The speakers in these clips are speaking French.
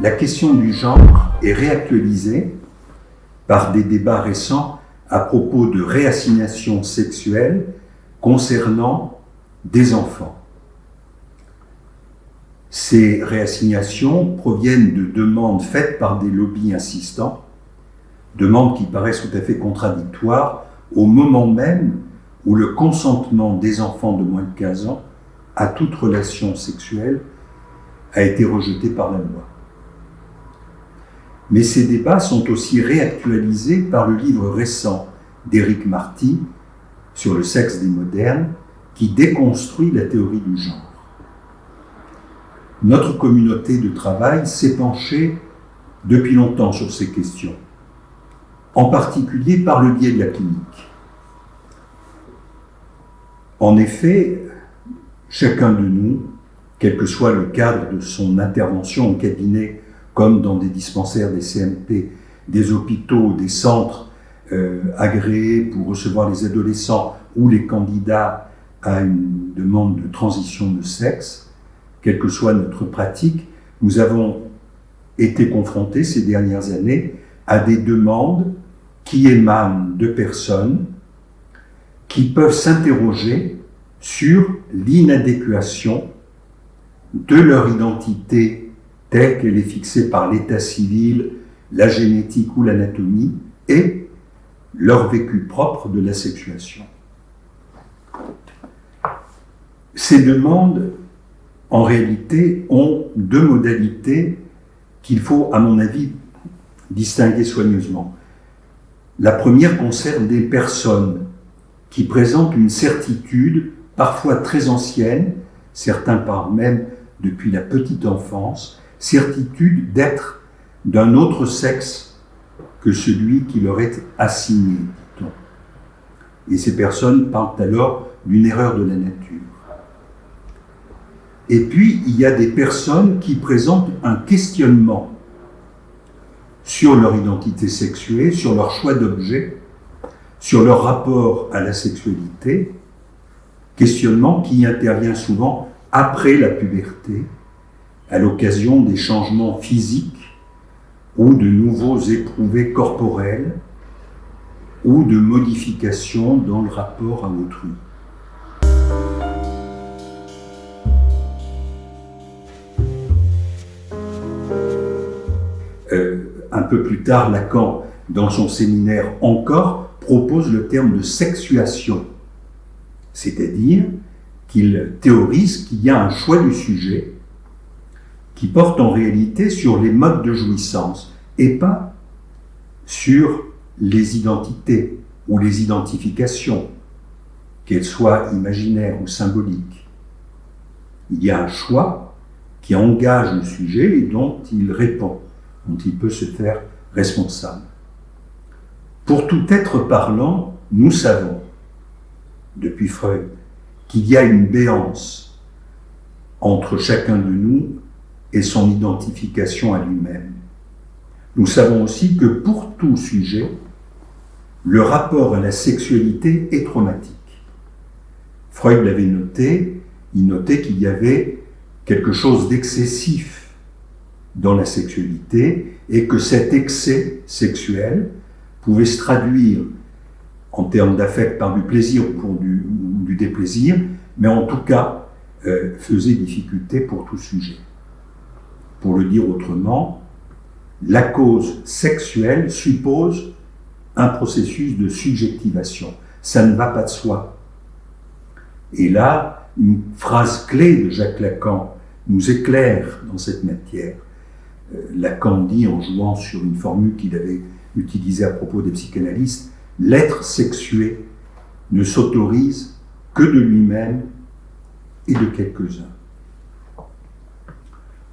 la question du genre est réactualisée par des débats récents à propos de réassignation sexuelle concernant des enfants. Ces réassignations proviennent de demandes faites par des lobbies insistants, demandes qui paraissent tout à fait contradictoires au moment même où le consentement des enfants de moins de 15 ans à toute relation sexuelle a été rejeté par la loi. Mais ces débats sont aussi réactualisés par le livre récent d'Éric Marty sur le sexe des modernes, qui déconstruit la théorie du genre. Notre communauté de travail s'est penchée depuis longtemps sur ces questions, en particulier par le biais de la clinique. En effet, chacun de nous, quel que soit le cadre de son intervention au cabinet, comme dans des dispensaires, des CMP, des hôpitaux, des centres agréés pour recevoir les adolescents ou les candidats à une demande de transition de sexe, quelle que soit notre pratique, nous avons été confrontés ces dernières années à des demandes qui émanent de personnes qui peuvent s'interroger sur l'inadéquation de leur identité telle qu'elle est fixée par l'état civil, la génétique ou l'anatomie, et leur vécu propre de la sexuation. Ces demandes, en réalité, ont deux modalités qu'il faut, à mon avis, distinguer soigneusement. La première concerne des personnes qui présentent une certitude, parfois très ancienne, certains parlent même depuis la petite enfance, certitude d'être d'un autre sexe que celui qui leur est assigné, dit-on. Et ces personnes parlent alors d'une erreur de la nature. Et puis, il y a des personnes qui présentent un questionnement sur leur identité sexuée, sur leur choix d'objet, sur leur rapport à la sexualité, questionnement qui intervient souvent après la puberté, à l'occasion des changements physiques ou de nouveaux éprouvés corporels ou de modifications dans le rapport à autrui. Un peu plus tard, Lacan, dans son séminaire Encore, propose le terme de sexuation, c'est-à-dire qu'il théorise qu'il y a un choix du sujet qui porte en réalité sur les modes de jouissance et pas sur les identités ou les identifications, qu'elles soient imaginaires ou symboliques. Il y a un choix qui engage le sujet et dont il répond, dont il peut se faire responsable. Pour tout être parlant, nous savons, depuis Freud, qu'il y a une béance entre chacun de nous et son identification à lui-même. Nous savons aussi que pour tout sujet, le rapport à la sexualité est traumatique. Freud l'avait noté, il notait qu'il y avait quelque chose d'excessif dans la sexualité et que cet excès sexuel pouvait se traduire en termes d'affect par du plaisir ou du déplaisir, mais en tout cas faisait difficulté pour tout sujet. Pour le dire autrement, la cause sexuelle suppose un processus de subjectivation. Ça ne va pas de soi. Et là, une phrase clé de Jacques Lacan nous éclaire dans cette matière. Lacan dit, en jouant sur une formule qu'il avait utilisée à propos des psychanalystes, « L'être sexué ne s'autorise que de lui-même et de quelques-uns ».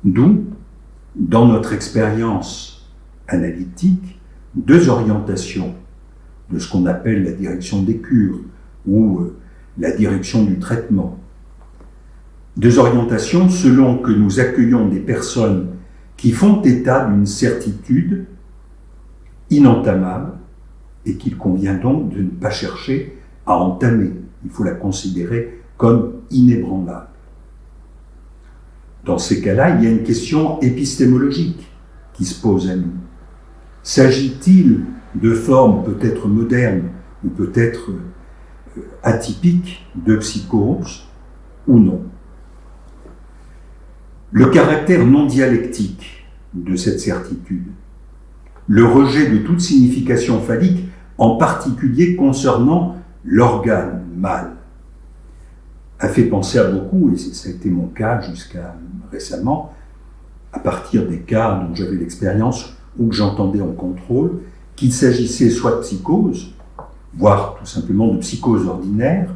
D'où, dans notre expérience analytique, deux orientations de ce qu'on appelle la direction des cures ou la direction du traitement. Deux orientations selon que nous accueillons des personnes qui font état d'une certitude inentamable et qu'il convient donc de ne pas chercher à entamer. Il faut la considérer comme inébranlable. Dans ces cas-là, il y a une question épistémologique. qui se pose à nous. S'agit-il de formes peut-être modernes ou peut-être atypiques de psychose ou non? Le caractère non dialectique de cette certitude, le rejet de toute signification phallique, en particulier concernant l'organe mâle, a fait penser à beaucoup, et ça a été mon cas jusqu'à récemment, à partir des cas dont j'avais l'expérience ou que j'entendais en contrôle, qu'il s'agissait soit de psychose, voire tout simplement de psychose ordinaire,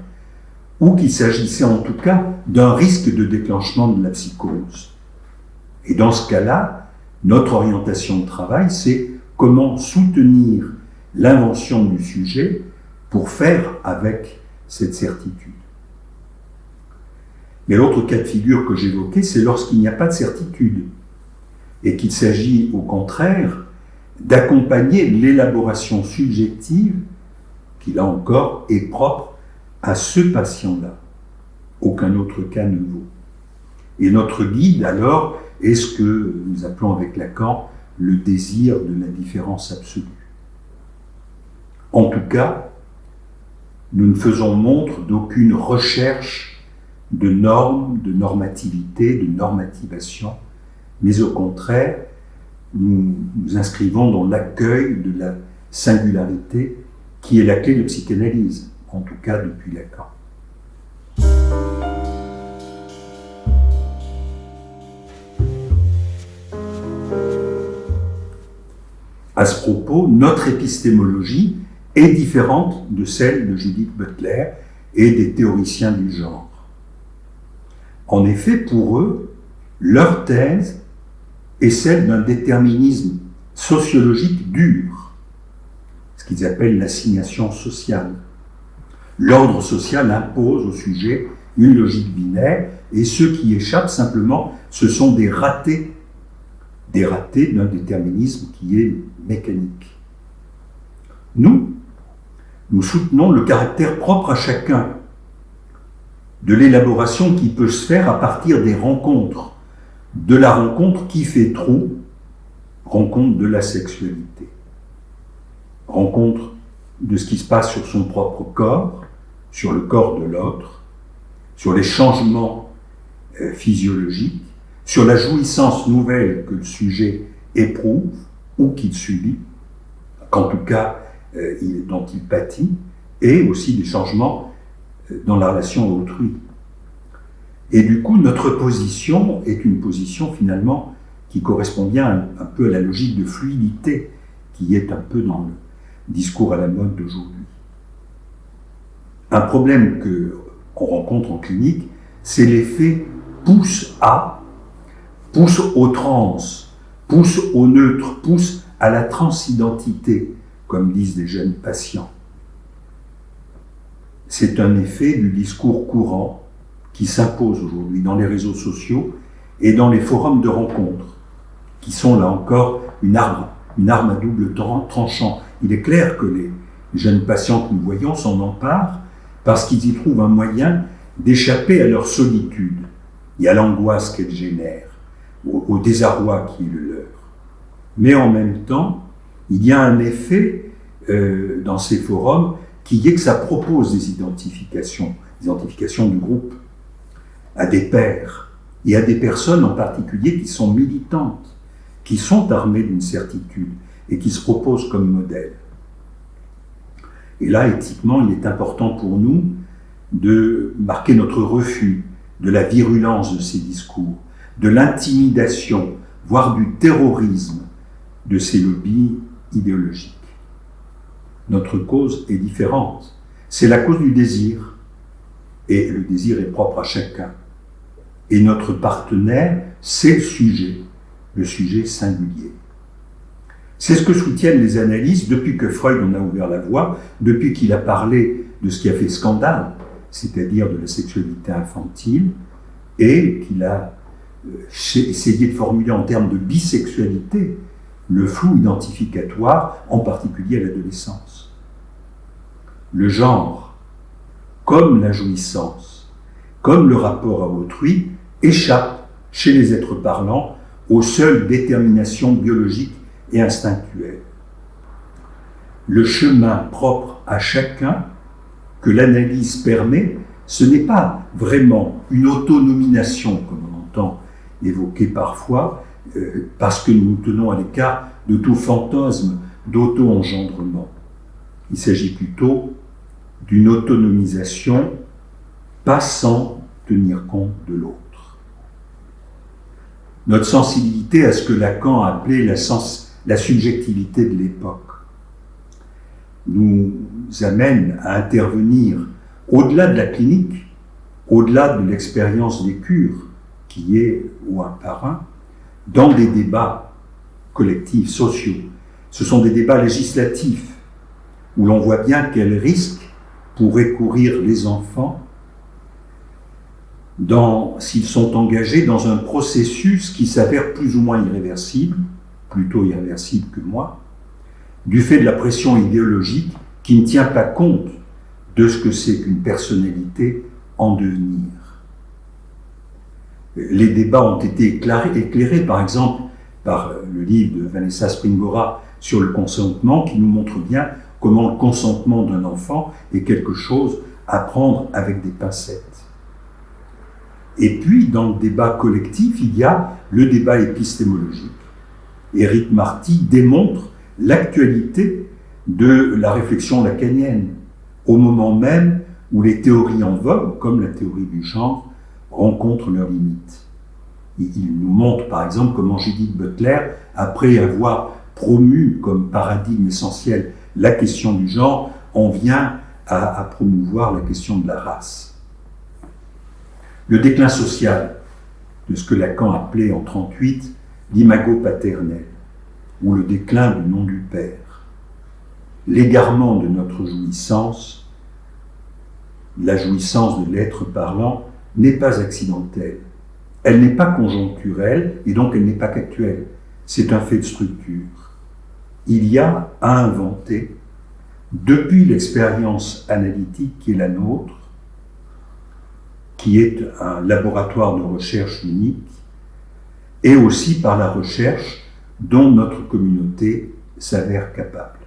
ou qu'il s'agissait en tout cas d'un risque de déclenchement de la psychose. Et dans ce cas-là, notre orientation de travail, c'est comment soutenir l'invention du sujet pour faire avec cette certitude. Mais l'autre cas de figure que j'évoquais, c'est lorsqu'il n'y a pas de certitude et qu'il s'agit au contraire d'accompagner l'élaboration subjective qui, là encore, est propre à ce patient-là. Aucun autre cas ne vaut. Et notre guide, alors, est ce que nous appelons avec Lacan le désir de la différence absolue. En tout cas, nous ne faisons montre d'aucune recherche de normes, de normativité, de normativation, mais au contraire, nous nous inscrivons dans l'accueil de la singularité qui est la clé de la psychanalyse, en tout cas depuis Lacan. À ce propos, notre épistémologie est différente de celle de Judith Butler et des théoriciens du genre. En effet, pour eux, leur thèse est celle d'un déterminisme sociologique dur, ce qu'ils appellent l'assignation sociale. L'ordre social impose au sujet une logique binaire, et ceux qui échappent simplement, ce sont des ratés d'un déterminisme qui est mécanique. Nous soutenons le caractère propre à chacun de l'élaboration qui peut se faire à partir des rencontres, de la rencontre qui fait trou, rencontre de la sexualité, rencontre de ce qui se passe sur son propre corps, sur le corps de l'autre, sur les changements physiologiques, sur la jouissance nouvelle que le sujet éprouve ou qu'il subit, qu'en tout cas dont il pâtit, et aussi des changements dans la relation à autrui. Et du coup, notre position est une position finalement qui correspond bien un peu à la logique de fluidité qui est un peu dans le discours à la mode d'aujourd'hui. Un problème qu'on rencontre en clinique, c'est l'effet pousse au trans, pousse au neutre, pousse à la transidentité, comme disent des jeunes patients. C'est un effet du discours courant qui s'impose aujourd'hui dans les réseaux sociaux et dans les forums de rencontres, qui sont là encore une arme à double tranchant. Il est clair que les jeunes patients que nous voyons s'en emparent parce qu'ils y trouvent un moyen d'échapper à leur solitude et à l'angoisse qu'elle génère, au désarroi qui est le leur. Mais en même temps, il y a un effet dans ces forums qui est que ça propose des identifications du groupe, à des pairs et à des personnes en particulier qui sont militantes, qui sont armées d'une certitude et qui se proposent comme modèle. Et là, éthiquement, il est important pour nous de marquer notre refus de la virulence de ces discours, de l'intimidation, voire du terrorisme de ces lobbies idéologiques. Notre cause est différente. C'est la cause du désir. Et le désir est propre à chacun. Et notre partenaire, c'est le sujet singulier. C'est ce que soutiennent les analystes depuis que Freud en a ouvert la voie, depuis qu'il a parlé de ce qui a fait scandale, c'est-à-dire de la sexualité infantile, et qu'il a essayé de formuler en termes de bisexualité le flou identificatoire, en particulier à l'adolescence. Le genre, comme la jouissance, comme le rapport à autrui, échappe chez les êtres parlants aux seules déterminations biologiques et instinctuelles. Le chemin propre à chacun que l'analyse permet, ce n'est pas vraiment une autonomination, comme on entend évoquer parfois, parce que nous nous tenons à l'écart de tout fantasme d'auto-engendrement. Il s'agit plutôt d'une autonomisation pas sans tenir compte de l'autre. Notre sensibilité à ce que Lacan appelait la subjectivité de l'époque nous amène à intervenir au-delà de la clinique, au-delà de l'expérience des cures, qui est ou un par un, dans des débats collectifs, sociaux. Ce sont des débats législatifs, où l'on voit bien quels risques pourraient courir les enfants s'ils sont engagés dans un processus qui s'avère plus ou moins irréversible, plutôt irréversible que moi, du fait de la pression idéologique qui ne tient pas compte de ce que c'est qu'une personnalité en devenir. Les débats ont été éclairés, par exemple, par le livre de Vanessa Springora sur le consentement, qui nous montre bien comment le consentement d'un enfant est quelque chose à prendre avec des pincettes. Et puis, dans le débat collectif, il y a le débat épistémologique. Éric Marty démontre l'actualité de la réflexion lacanienne, au moment même où les théories en vogue, comme la théorie du genre, rencontrent leurs limites. Il nous montre par exemple comment Judith Butler, après avoir promu comme paradigme essentiel la question du genre, en vient à promouvoir la question de la race. Le déclin social de ce que Lacan appelait en 1938 l'imago paternel, ou le déclin du nom du père, l'égarement de notre jouissance, la jouissance de l'être parlant, n'est pas accidentelle. Elle n'est pas conjoncturelle et donc elle n'est pas qu'actuelle. C'est un fait de structure. Il y a à inventer, depuis l'expérience analytique qui est la nôtre, qui est un laboratoire de recherche unique, et aussi par la recherche dont notre communauté s'avère capable.